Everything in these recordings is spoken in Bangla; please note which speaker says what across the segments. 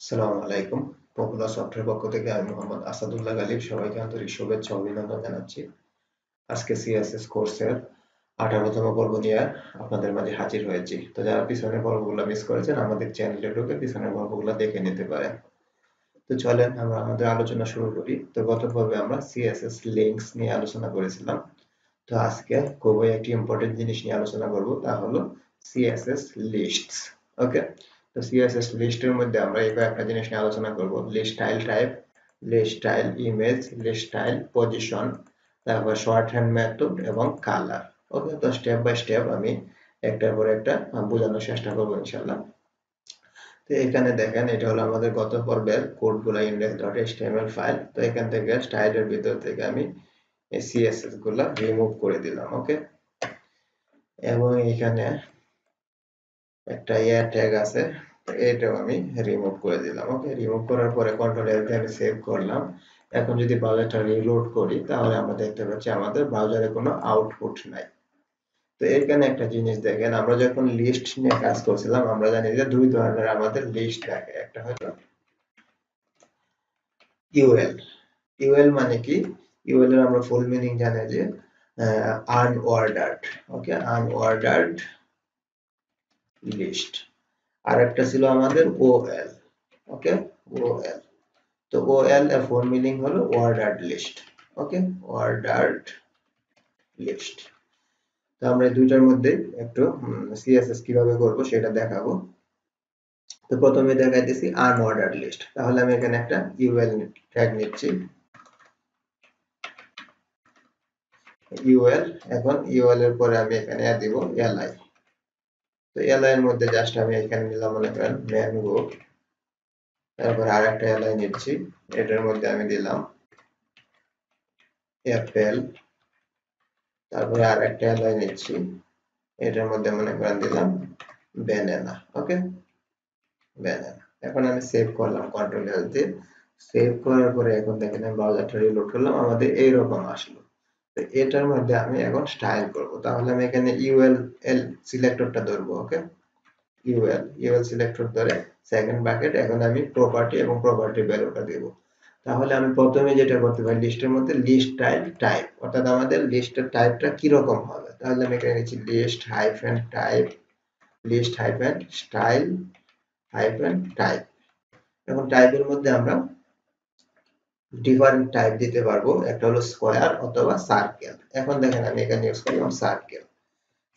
Speaker 1: আসসালামু আলাইকুম। পপুলার সফটওয়্যার পক্ষ থেকে আমি মোহাম্মদ আসাদুল্লাহ গালিব সবাইকে আন্তরিক শুভেচ্ছা ও অভিনন্দন জানাচ্ছি। আজকে সিএসএস কোর্সের 18তম পর্ব নিয়ে আপনাদের মাঝে হাজির হয়েছি। তো যারা পিছনের পর্বগুলো মিস করেছেন আমাদের চ্যানেলে ঢুকে পিছনের পর্বগুলো দেখে নিতে পারেন। তো চলেন আমরা আমাদের আলোচনা শুরু করি। তো গত পর্বে আমরা সিএসএস লিঙ্কস নিয়ে আলোচনা করেছিলাম। তো আজকে খুবই একটি ইম্পর্টেন্ট জিনিস নিয়ে আলোচনা করব, তা হলো সিএসএস লিস্টস। ওকে, তো সিএসএস লিস্টের মধ্যে আমরা এই কয়েকটা জিনিস নিয়ে আলোচনা করব: list style type, list style image, list style position, তারপর শর্ট হ্যান্ড মেথড এবং কালার। ওকে, তো স্টেপ বাই স্টেপ আমি একটার পর একটা বোঝানোর চেষ্টা করবো ইনশাল্লাহ। তো এখানে দেখেন, এটা হলো আমাদের গত পর্বের কোডগুলা index.html ফাইল। তো এখান থেকে স্টাইলের ভিতর থেকে আমি এই সিএসএস গুলা রিমুভ করে দিলাম। ওকে, এবং এখানে একটা এয়ার ট্যাগ আছে, এটাও আমি রিমুভ করে দিলাম। ওকে, রিমুভ করার পরে কন্ট্রোল এল দিয়ে আমি সেভ করলাম। এখন যদি ব্রাউজারটা রিলোড করি তাহলে আমরা দেখতে পাচ্ছি আমাদের ব্রাউজারে কোনো আউটপুট নাই। তো এখানে একটা জিনিস দেখেন, আমরা যখন লিস্ট নিয়ে কাজ করছিলাম আমরা জানি যে দুই ধরনের আমাদের লিস্ট থাকে। একটা হলো ইউএল। ইউএল মানে কি? ইউএল এর আমরা ফুল মিনিং জানি যে আনঅর্ডার্ড। ওকে, আনঅর্ডার্ড লিস্ট। আর একটা ছিল আমাদের ওএল। ওকে, ওএল। তো ওএল এর ফুল মিনিং হলো অর্ডার্ড লিস্ট। ওকে, অর্ডার্ড লিস্ট। তো আমরা এই দুইটার মধ্যে একটু সিএসএস কিভাবে করব সেটা দেখাবো। তো প্রথমে দেখাইতেছি আনঅর্ডার্ড লিস্ট। তাহলে আমি এখানে একটা ইউএল ট্যাগ নিচ্ছি, ইউএল। এখন ইউএল এর পরে আমি এখানে দিব এলআই। তো এলআই এর মধ্যে জাস্ট আমি এখানে নিলাম মনে করেন ম্যাঙ্গো, তারপরে আরেকটা এলআই নিচ্ছি, এটার মধ্যে আমি দিলাম অ্যাপেল, তারপরে আরেকটা এলআই নিচ্ছি, এটার মধ্যে মনে করেন দিলাম ব্যানানা। ওকে, ব্যানানা। এখন আমি সেভ করলাম কন্ট্রোল এল দিয়ে। সেভ করার পরে এখন দেখেন আমি ব্রাউজারটা রিলোড করলাম, আমাদের এইরকম আসলো। তো এটার মধ্যে আমি এখন স্টাইল করব। তাহলে আমি এখানে ইউএল সিলেক্টরটা ধরবো। ওকে, ইউএল সিলেক্টর ধরে সেকেন্ড ব্র্যাকেট, এখন আমি প্রপার্টি এবং প্রপার্টি ভ্যালুটা দেব। তাহলে আমি প্রথমে যেটা করতে পারি, লিস্টের মধ্যে লিস্ট স্টাইল টাইপ, অর্থাৎ আমাদের লিস্টের টাইপটা কি রকম হবে। তাহলে আমি এখানে নিচ্ছি list hyphen type, list hyphen style hyphen type. এখন টাইপের মধ্যে আমরা ডিফারেন্ট টাইপ দিতে পারবো, একটা হলো স্কোয়ার অথবা সার্কেল। এখন দেখেন আমি এখানে ইউজ করলাম সার্কেল।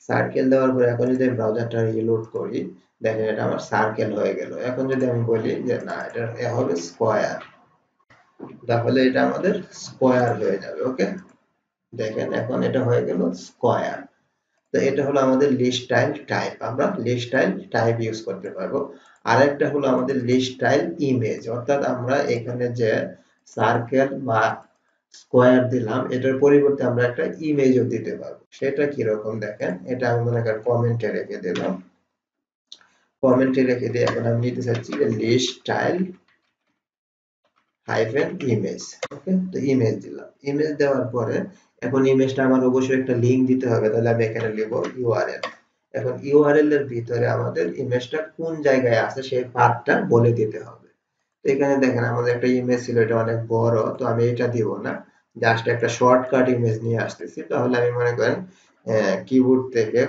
Speaker 1: সার্কেল দেওয়ার পরে এখন যদি ব্রাউজারটা রিলোড করি, দেখেন এটা আমার সার্কেল হয়ে গেল। এখন যদি আমি বলি যে না, এটা হবে স্কোয়ার, তাহলে এটা আমাদের স্কোয়ার হয়ে যাবে। ওকে, দেখেন এখন এটা হয়ে গেল স্কোয়ার। তো এটা হলো আমাদের লিস্ট স্টাইল টাইপ, আমরা লিস্ট স্টাইল টাইপ ইউজ করতে পারবো। আরেকটা হলো আমাদের লিস্ট স্টাইল ইমেজ, অর্থাৎ আমরা এখানে যে সার্কেল বা স্কোয়ার দিলাম এটার পরিবর্তে আমরা একটা ইমেজও দিতে পারবো। সেটা কি রকম দেখেন, এটা আমি মনে করি কমেন্টে রেখে দিলাম, কমেন্টে রেখে দিয়ে এখন আমি নিতে চাচ্ছি যে লিস্ট স্টাইল হাইফেন ইমেজ। ওকে, তো ইমেজ দিলাম। ইমেজ দেওয়ার পরে এখন ইমেজটা আমার অবশ্যই একটা লিংক দিতে হবে, তাহলে আমি এখানে লিখব ইউআরএল। এখন ইউআরএল এর ভিতরে আমাদের ইমেজটা কোন জায়গায় আছে সেই পাথটা বলে দিতে হবে। তো এখানে দেখেন আমাদের একটা ইমেজ ছিল, এটা অনেক বড়, তো আমি এটা দিব না, জাস্ট একটা শর্টকাট ইমেজ নিয়ে আসতেছি। তাহলে আমি মনে করেন কিবোর্ড থেকে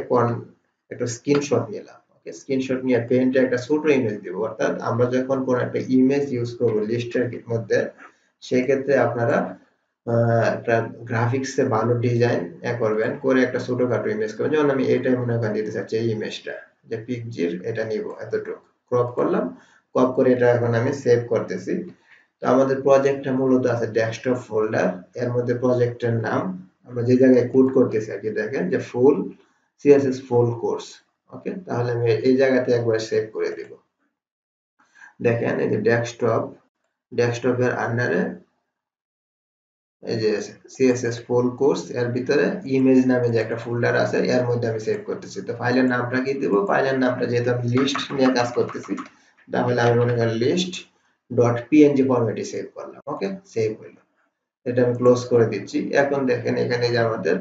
Speaker 1: একটা স্ক্রিনশট নিলাম। ওকে, স্ক্রিনশট নিয়ে পেন্টে একটা ছোট ইমেজ দিব। অর্থাৎ আমরা যখন কোন একটা ইমেজ ইউজ করব লিস্টের মধ্যে, সেই ক্ষেত্রে আপনারা একটা গ্রাফিক্সে ভালো ডিজাইন করবেন, করে একটা ছোটখাটো ইমেজ করবেন। যেমন আমি এইটাই মনে করেন দিতে চাচ্ছি, এই ইমেজটা যে পিকজির, এটা নিব, এতটুকু ক্রপ করলাম। ক্রপ করে এটা এখন আমি সেভ করতেছি। তো আমাদের প্রজেক্টটা মূলত আছে ডেস্কটপ ফোল্ডার, এর মধ্যে প্রজেক্টের নাম আমরা যে জায়গায় কোড করতেছি আর কি, দেখেন যে ফুল সিএসএস ফুল কোর্স। ওকে, তাহলে আমি এই জায়গাতে একবার সেভ করে দিব। দেখেন এই যে ডেস্কটপের আন্ডারে এই যে সিএসএস ফুল কোর্স, এর ভিতরে ইমেজ নামে যে একটা ফোল্ডার আছে, এর মধ্যে আমি সেভ করতেছি। তো ফাইলের নামটা কি দেব? ফাইলের নামটা যেহেতু আমি লিস্ট নিয়ে কাজ করতেছি, তাহলে আমি মনে করি লিস্ট ডট পিএনজি ফরম্যাটে সেভ করলাম। ওকে, সেভ হইলো। এটা আমি ক্লোজ করে দিচ্ছি। এখন দেখেন এখানে যে আমাদের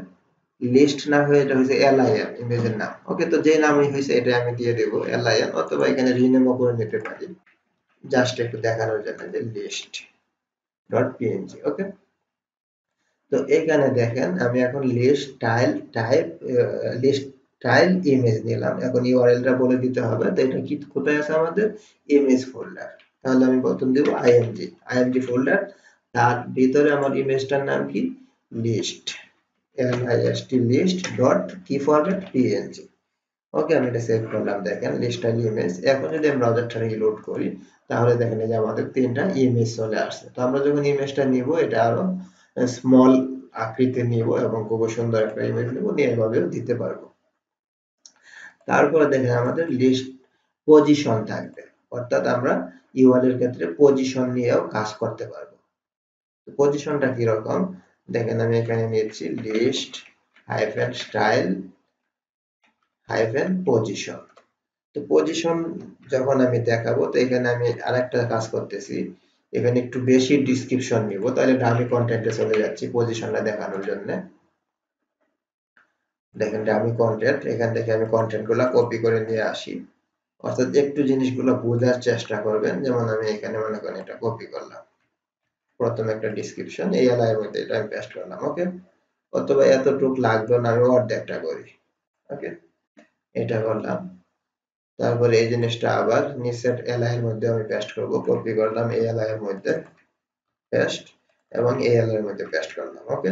Speaker 1: লিস্ট না হয়ে এটা হয়েছে এলআইএন, ইমেজের নাম। ওকে, তো যে নামই হয়েছে এটা আমি দিয়ে দেব এলআইএন, অথবা এখানে রিনেমও করে নিতে পারি, জাস্ট একটু দেখানোর জন্য যে লিস্ট ডট পিএনজি। ওকে, তো এখানে দেখেন আমি এখন লিস্ট স্টাইল ইমেজ নিলাম। এখন ইউআরএলটা বলে দিতে হবে। তো এটা কি কোথায় আছে আমাদের ইমেজ ফোল্ডার। তাহলে আমি প্রথম দেব আইএমজি ফোল্ডার, তার ভিতরে আমার ইমেজটার নাম কি লিস্ট, লিস্ট লিস্ট ডট কি ফরম্যাট পিএনজি। ওকে, আমি এটা সেভ করলাম। দেখেন লিস্ট স্টাইল ইমেজ। এখন যদি আমি ব্রাউজারটা রিলোড করি তাহলে দেখেন যে আমাদের তিনটা ইমেজ চলে আসছে। তো আমরা যখন ইমেজটা নিব এটা আরো স্মল আকৃতির নিব এবং খুব সুন্দর একটা ইমেজ নিব, নিয়ে এভাবেও দিতে পারবো। তারপরে দেখেন আমাদের লিস্ট পজিশন থাকবে, অর্থাৎ আমরা ইউআরএল এর ক্ষেত্রে পজিশন নিয়েও কাজ করতে পারবো। পজিশনটা কি রকম দেখেন, আমি এখানে নিয়েছি list hyphen style hyphen position. তো পজিশন যখন আমি দেখাবো, তো এখানে আমি আরেকটা কাজ করতেছি, এখানে একটু বেশি ডেসক্রিপশন নিব, তাহলে ডামি কন্টেন্টে চলে যাচ্ছি পজিশনটা দেখানোর জন্য। দেখেন ডামি কন্টেন্ট, এখান থেকে আমি কন্টেন্ট গুলা কপি করে নিয়ে আসি, অর্থাৎ একটু জিনিসগুলো বোঝার চেষ্টা করবেন। যেমন আমি এখানে মনে করেন এটা কপি করলাম, প্রথমে একটা ডেসক্রিপশন এই এর মধ্যে এটা আমি পেস্ট করলাম। ওকে, অথবা এতটুক লাগবে না, আমি অর্ধেকটা করি। ওকে, এটা করলাম। তারপরে এই জিনিসটা আবার নিচের এলআই এর মধ্যে আমি পেস্ট করব, কপি করলাম এই এলআই এর মধ্যে পেস্ট, এবং এই এলআই এর মধ্যে পেস্ট করলাম। ওকে,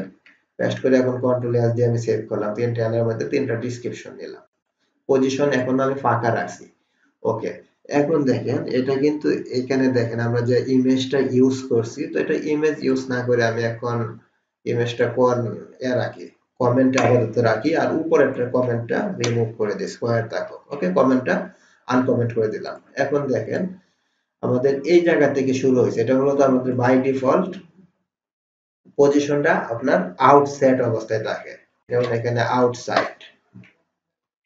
Speaker 1: পেস্ট করে এখন কন্ট্রোল এস দিয়ে আমি সেভ করলাম। তিনটা এলআই এর মধ্যে তিনটা ডেসক্রিপশন দিলাম। পজিশন এখন আমি ফাঁকা রাখছি। ওকে, এখন দেখেন এটা কিন্তু এখানে দেখেন আমরা যে ইমেজটা ইউজ করছি, তো এটা ইমেজ ইউজ না করে আমি এখন ইমেজটা রাখি, কমেন্টে আপাতত রাখি, আর উপরের কমেন্টটা রিমুভ করে দিই, স্কয়ার থাকো। ওকে, কমেন্টটা আনকমেন্ট করে দিলাম। এখন দেখেন আমাদের এই জায়গা থেকে শুরু হয়েছে, এটা মূলত আমাদের বাই ডিফল্ট পজিশনটা আপনার আউটসাইড অবস্থায় থাকে, যেমন এখানে আউটসাইড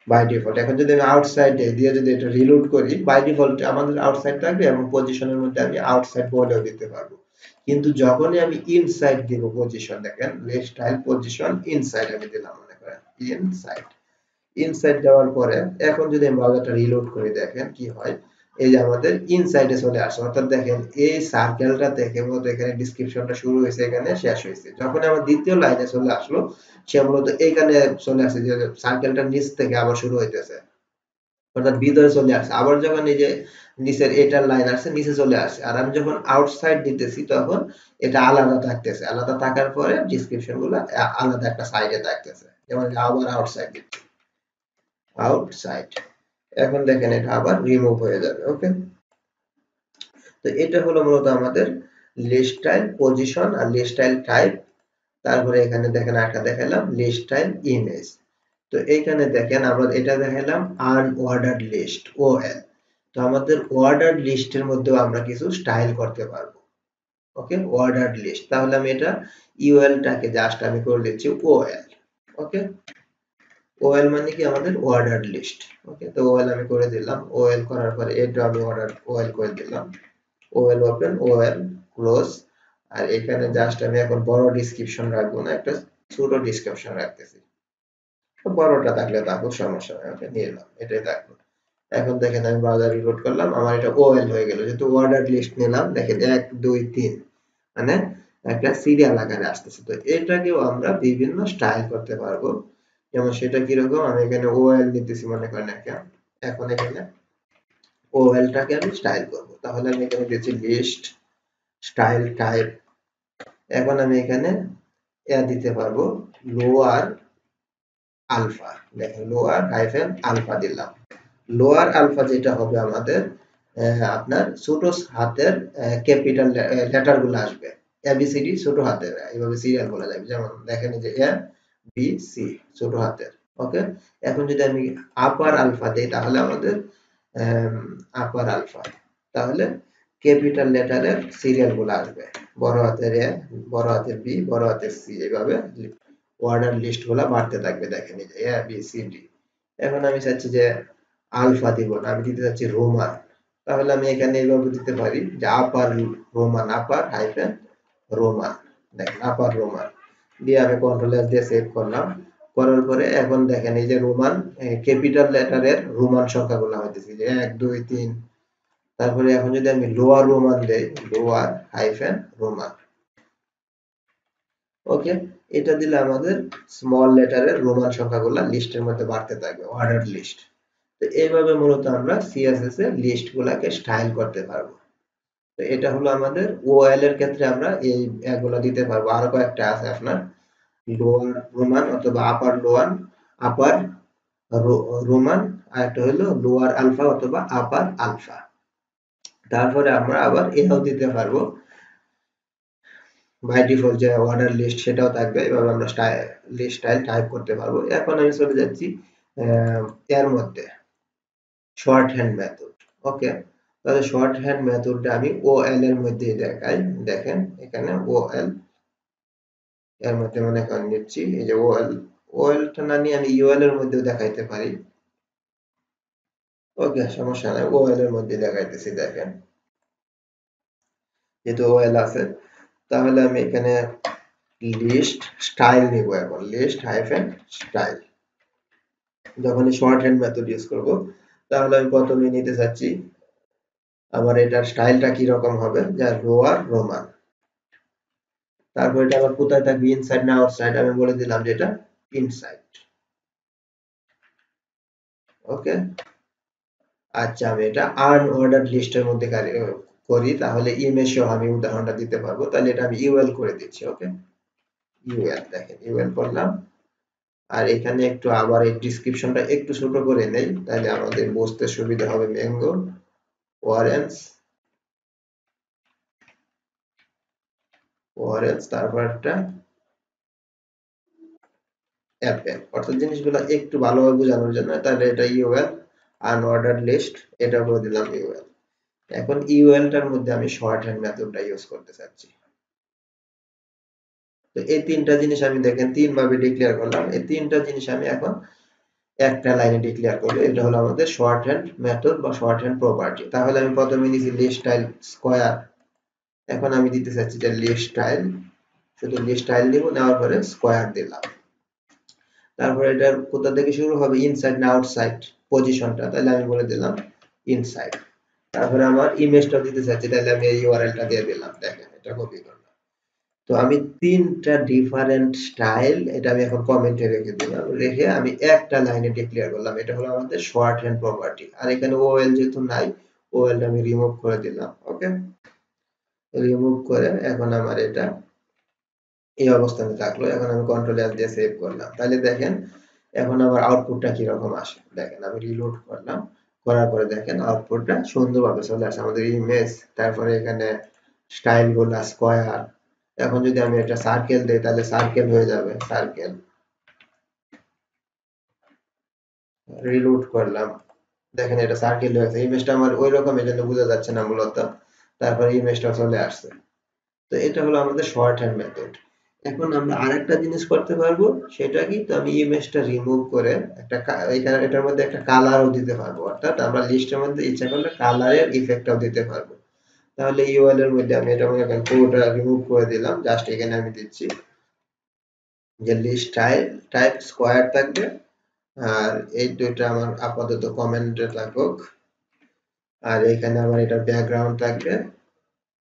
Speaker 1: বাই ডিফল্ট। এখন যদি আমি আউটসাইড দিয়ে যদি এটা রিলোড করি, বাই ডিফল্ট আমাদের আউটসাইড থাকবে এবং পজিশনের মধ্যে আমি আউটসাইড বলেও দিতে পারবো। কিন্তু যখনই আমি ইনসাইড দিব পজিশন, দেখেন লিস্ট স্টাইল পজিশন ইনসাইড আমি দিলাম, মনে করেন ইনসাইড। ইনসাইড দেওয়ার পরে এখন যদি আমি ব্রাউজারটা রিলোড করি, দেখেন কি হয়, এই যে আমাদের ইনসাইডে চলে আসে। অর্থাৎ দেখেন এই সার্কেলটা থেকে মূলত এখানে ডেসক্রিপশনটা শুরু হয়েছে, এখানে শেষ হয়েছে। যখন আমার দ্বিতীয় লাইনে চলে আসলো, সে মূলত এখানে চলে আসে, যে সার্কেলটা নিচ থেকে আবার শুরু হইতেছে, অর্থাৎ ভিতরে চলে আসছে। আবার যখন এই যে নিচের এটার লাইন আসছে, নিচে চলে আসছে। আর আমি যখন আউটসাইড দিতেছি তখন এটা আলাদা থাকতেছে। আলাদা থাকার পরে ডেসক্রিপশন গুলো আলাদা একটা সাইডে থাকতেছে। যেমন আবার আউটসাইড দিচ্ছি, আউটসাইড। এখন দেখেন এটা আবার রিমুভ হয়ে যাবে। ওকে, তো এটা হলো মূলত আমাদের লিস্ট স্টাইল পজিশন আর লিস্ট স্টাইল টাইপ। তারপরে এখানে দেখেন একটা দেখালাম লিস্ট স্টাইল ইমেজ। তো এইখানে দেখেন আমরা এটা দেখালাম আনঅর্ডার্ড লিস্ট ওএল। তো আমাদের অর্ডার্ড লিস্টের মধ্যেও আমরা কিছু স্টাইল করতে পারবো। ওকে, অর্ডার্ড লিস্ট, তাহলে আমি এটা ইউএল টাকে জাস্ট আমি করে দিচ্ছি ওএল। ওকে, ওএল মানে কি আমাদের অর্ডার্ড লিস্ট। ওকে, তো ওএল আমি করে দিলাম। ওএল করার পরে এটা আমি অর্ডার ওএল করে দিলাম। O L open, O L close. আর এখানে জাস্ট আমি এখন বড় ডেসক্রিপশন রাখবো না, একটা ছোট ডেসক্রিপশন রাখতেছি। বড়টা থাকলে থাকুক, সমস্যা নাই। ওকে, নিয়ে এলাম, এটাই থাকলো। এখন দেখেন আমি ব্রাউজার রিলোড করলাম, আমার এটা ওএল হয়ে গেল, যেহেতু অর্ডার লিস্ট নিলাম। দেখেন 1 2 3 মানে একটা সিরিয়াল আকারে আসতেছে। তো এটাকেও আমরা বিভিন্ন স্টাইল করতে পারবো। যেমন সেটা কিরকম, আমি এখানে ওএল নিতেছি মনে করেন একটা। এখন এখানে ওএল টাকে আমি স্টাইল করব। তাহলে আমি এখানে দিচ্ছি লিস্ট স্টাইল টাইপ। এখন আমি এখানে দিতে পারবো লোয়ার আলফা। দেখেন লোয়ার হাইফেন আলফা দিলাম। লোয়ার আলফা যেটা হবে আমাদের আপনার ছোট হাতের ক্যাপিটাল লেটার গুলো আসবে, এবিসিডি ছোট হাতের, এইভাবে সিরিয়াল বলা যাবে। যেমন দেখেন যে এ বি সি ছোট হাতের। ওকে, এখন যদি আমি আপার আলফা দেই তাহলে আমাদের আপার আলফা, তাহলে ক্যাপিটাল লেটারের সিরিয়াল গুলো আসবে, বড় হাতের এ, বড় হাতের বি, বড় হাতের সি, এইভাবে অর্ডার লিস্ট গুলা বাড়তে থাকবে। দেখেন এই যে এ বি সি ডি। এখন আমি চাচ্ছি যে আলফা দিব না, আমি দিতে চাচ্ছি রোমান। তাহলে আমি এখানে এইভাবে দিতে পারি যে আপার রোমান, আপার হাইফেন রোমান। দেখেন আপার রোমান দিয়ে আমি কন্ট্রোল এস দিয়ে সেভ করলাম। করার পরে এখন দেখেন এই যে রোমান ক্যাপিটাল লেটারের রোমান সংখ্যাগুলো হইতেছে যে 1 2 3, তারপরে এখন যদি আমি লোয়ার রোমান দেই, লোয়ার হাইফেন রোমান, ওকে, এটা দিলে আমাদের স্মল লেটারের রোমান সংখ্যাগুলো লিস্টের মধ্যে বাড়তে থাকবে, অর্ডার লিস্ট। তো এইভাবে মূলত আমরা সিএসএস এর লিস্ট গুলাকে স্টাইল করতে পারবো। তো এটা হলো আমাদের ওএল এর ক্ষেত্রে আমরা এই এগুলো দিতে পারবো। আরো কয়েকটা আছে আপনার, লোয়ার রোমান অথবা আপার লোয়ার, আপার রোমান, আর একটা হলো লোয়ার আলফা অথবা আপার আলফা। তারপরে আমরা আবার এটাও দিতে পারবো, বাই ডিফল্ট যে অর্ডার লিস্ট সেটাও থাকবে, এভাবে আমরা লিস্ট স্টাইল টাইপ করতে পারবো। এখন আমি চলে যাচ্ছি এর মধ্যে শর্ট হ্যান্ড মেথড। ওকে, তাহলে শর্ট হ্যান্ড মেথডটা আমি ওএল এর মধ্যে দেখাই। দেখেন এখানে ওএল এর মধ্যে মনে করেন নিচ্ছি, এই যে ওএল, ওএলটা না নিয়ে আমি ইউএল এর মধ্যেও দেখাইতে পারি। ওকে, সমস্যা নাই, ওএল এর মধ্যে দেখাইতেছি। দেখেন যেহেতু ওএল আছে, তাহলে আমি এখানে লিস্ট স্টাইল নিব। এখন লিস্ট হাইফেন স্টাইল, যখন শর্ট হ্যান্ড মেথড ইউজ করব, তাহলে আমি প্রথমে নিতে চাচ্ছি আমার এটার স্টাইলটা কি রকম হবে, যা লোয়ার রোমান। তারপর এটা আবার কোথায় থাকবে, ইনসাইড না আউটসাইড, আমি বলে দিলাম যে এটা ইনসাইড। ওকে, আচ্ছা, আমি এটা আনঅর্ডারড লিস্টের মধ্যে করি, তাহলে ইমেজ সহ আমি উদাহরণটা দিতে পারবো। তাহলে এটা আমি ইউএল করে দিচ্ছি। ওকে, ইউএল, দেখেন ইউএল করলাম। আর এখানে একটু আবার এই ডেসক্রিপশনটা একটু ছোট করে নেই, তাহলে আমাদের বুঝতে সুবিধা হবে। ম্যাঙ্গো, অরেঞ্জ, অরেঞ্জ, তারপর একটা অ্যাপেল, অর্থাৎ জিনিসগুলো একটু ভালোভাবে বোঝানোর জন্য। তাহলে এটা ইউএল আনঅর্ডারড লিস্ট, এটা করে দিলাম ইউএল। এখন ইউএলটার মধ্যে আমি শর্ট হ্যান্ড মেথডটা ইউজ করতে চাচ্ছি। তো এই তিনটা জিনিস আমি দেখেন তিন ভাবে ডিক্লেয়ার করলাম। এই তিনটা জিনিস আমি এখন একটা লাইনে ডিক্লেয়ার করব। এটা হলো আমাদের শর্ট হ্যান্ড মেথড বা শর্ট হ্যান্ড প্রপার্টি। তাহলে আমি প্রথমে নিয়েছি লিস্ট স্টাইল স্কয়ার, এখন আমি দিতে চাচ্ছি যে লিস্ট স্টাইল, শুধু লিস্ট স্টাইল দিব, নেওয়ার পরে স্কয়ার দিলাম। তারপরে এটা কোথা থেকে শুরু হবে, ইনসাইড না আউটসাইড পজিশনটা, তাহলে আমি বলে দিলাম ইনসাইড। তারপরে আমার ইমেজটা দিতে চাচ্ছি, তাহলে আমি এই ইউআরএলটা দিয়ে দিলাম। দেখেন এটা কপি করলাম। তো আমি তিনটা ডিফারেন্ট স্টাইল, এটা আমি এখন কমেন্টে রেখে দিলাম, রেখে আমি একটা লাইনে ডিক্লেয়ার করলাম। এটা হলো আমাদের শর্ট হ্যান্ড প্রপার্টি। আর এখানে ওএল যেহেতু নাই, ওএলটা আমি রিমুভ করে দিলাম। ওকে, রিমুভ করে এখন আমার এটা এই অবস্থানে থাকলো। এখন আমি কন্ট্রোল এস দিয়ে সেভ করলাম। তাহলে দেখেন এখন আমার আউটপুটটা কিরকম আসে। দেখেন আমি রিলোড করলাম, করার পরে দেখেন আউটপুটটা সুন্দরভাবে চলে আসে। আমাদের ইমেজ, তারপরে এখানে স্টাইল গুলা স্কয়ার। এখন যদি আমি একটা সার্কেল দেই, তাহলে সার্কেল হয়ে যাবে, সার্কেল। রিলোড করলাম, দেখেন এটা সার্কেল হয়েছে। ইমেজটা আমার ওই রকম, এই জন্য বোঝা যাচ্ছে না মূলত। তারপরে ইমেজটা চলে আসছে। তো এটা হলো আমাদের শর্ট হ্যান্ড মেথড। এখন আমরা আরেকটা জিনিস করতে পারবো, সেটা কি, তো আমি ইমেজটা রিমুভ করে একটা এখানে এটার মধ্যে একটা কালারও দিতে পারবো, অর্থাৎ আমরা লিস্টের মধ্যে ইচ্ছা করলে কালারের ইফেক্টটাও দিতে পারবো। তাহলে ইউআরএল এর মধ্যে আমি এটা মনে করেন পুরোটা রিমুভ করে দিলাম, জাস্ট এখানে আমি দিচ্ছি যে লিস্ট টাইপ টাইপ স্কয়ার থাকবে, আর এই দুইটা আমার আপাতত কমেন্টে থাকুক, আর এখানে আমার এটা ব্যাকগ্রাউন্ড থাকবে,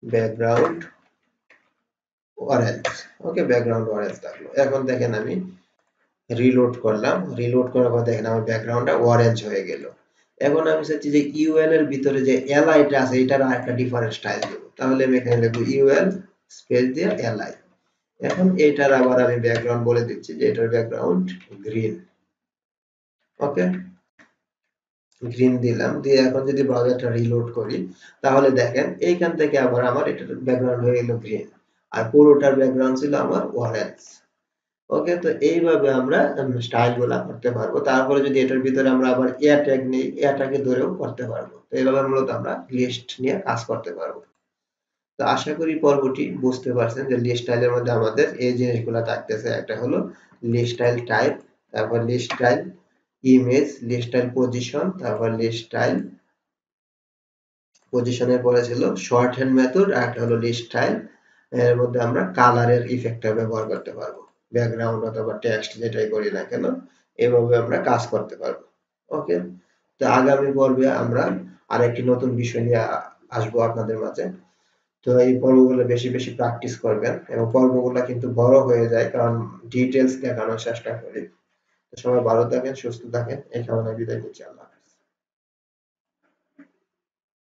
Speaker 1: ব্যাকগ্রাউন্ড অরেঞ্জ। ওকে, ব্যাকগ্রাউন্ড অরেঞ্জ থাকলো। এখন দেখেন আমি রিলোড করলাম, রিলোড করার পর দেখেন আমার ব্যাকগ্রাউন্ডটা অরেঞ্জ হয়ে গেল। এখন আমি চাচ্ছি যে ইউএল এর ভিতরে যে এলআইটা আছে, এটার আরেকটা ডিফারেন্ট স্টাইল দেব। তাহলে আমি এখানে লিখব ইউএল স্পেস দিয়ে এলআই। এখন এটার আবার আমি ব্যাকগ্রাউন্ড বলে দিচ্ছি যে এটার ব্যাকগ্রাউন্ড গ্রিন। ওকে, গ্রিন দিলাম, দিয়ে এখন যদি ব্রাউজারটা রিলোড করি, তাহলে দেখেন এইখান থেকে আবার আমার এটার ব্যাকগ্রাউন্ড হয়ে গেল গ্রিন, আর পুরোটার ব্যাকগ্রাউন্ড ছিল আমার অরেঞ্জ। ওকে, তো এইভাবে আমরা স্টাইল গুলা করতে পারবো। তারপরে যদি এটার ভিতরে আমরা আবার এ ট্যাগ নেই, এটাকে ধরেও করতে পারবো। তো এইভাবে মূলত আমরা লিস্ট নিয়ে কাজ করতে পারবো। তো আশা করি পর্বটি বুঝতে পারছেন যে লিস্ট স্টাইলের মধ্যে আমাদের এই জিনিসগুলো থাকতেছে। একটা হলো লিস্ট স্টাইল টাইপ, তারপর list style image, list style position, তারপর লিস্ট স্টাইল পজিশনের পরে ছিল শর্ট হ্যান্ড মেথড, আর একটা হলো লিস্ট স্টাইল। এর মধ্যে আমরা কালারের ইফেক্টটা ব্যবহার করতে পারবো, ব্যাকগ্রাউন্ড অথবা টেক্সট যেটাই করি না কেন, এভাবে আমরা কাজ করতে পারবো। ওকে, তো আগামী পর্বে আমরা আরেকটি নতুন বিষয় নিয়ে আসবো আপনাদের মাঝে। তো এই পর্বগুলো বেশি বেশি প্র্যাকটিস করবেন এবং পর্বগুলো কিন্তু বড় হয়ে যায় কারণ ডিটেলস দেখানোর চেষ্টা করি। তো সবাই ভালো থাকেন, সুস্থ থাকেন, এই কামনায় বিদায় নিচ্ছি। আল্লাহ।